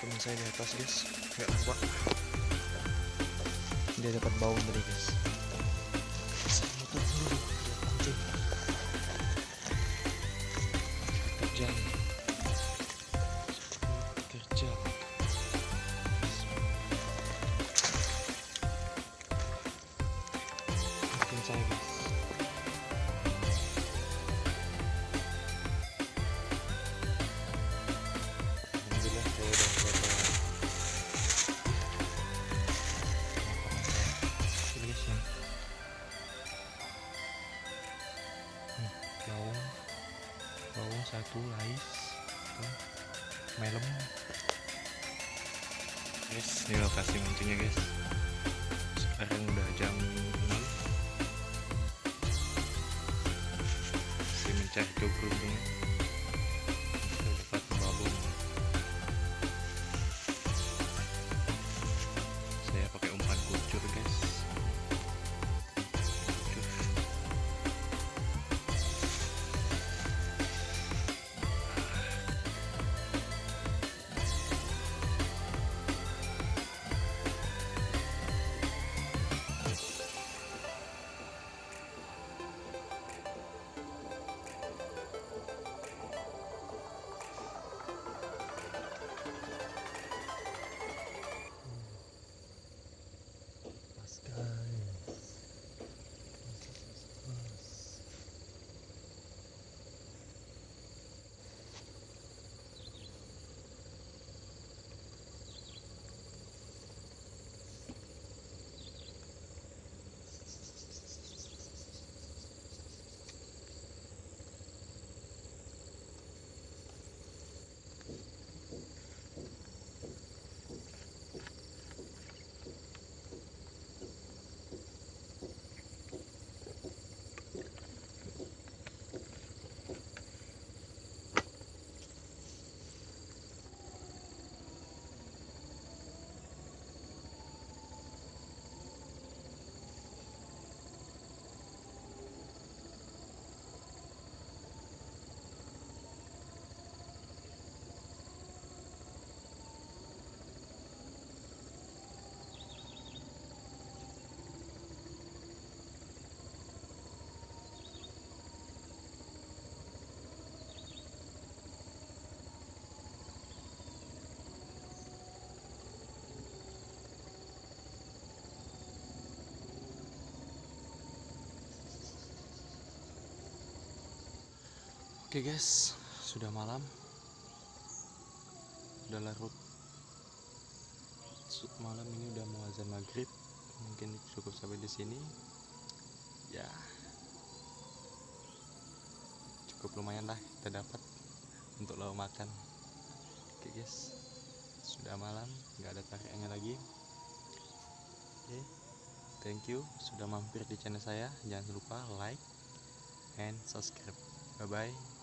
teman saya di atas guys, nggak kuat, dia dapat bau tadi guys. Saya muter dulu, lihat anjing kerja kerja maafin saya guys. Alhamdulillah saya udah berapa ini guys ya. Bawang satu lais melem guys. Ini lokasi mancingnya guys. Sekarang udah jam 6, masih mencari keberuntungan. Kita dapat babon. Saya pakai umpan kucur guys. Oke guys, sudah malam, udah larut malam ini, udah mau azan maghrib. Mungkin cukup sampai di sini ya, cukup lumayan lah kita dapat untuk lauk makan. Oke guys, sudah malam, nggak ada tarikannya lagi. Oke, thank you sudah mampir di channel saya. Jangan lupa like and subscribe. Bye bye.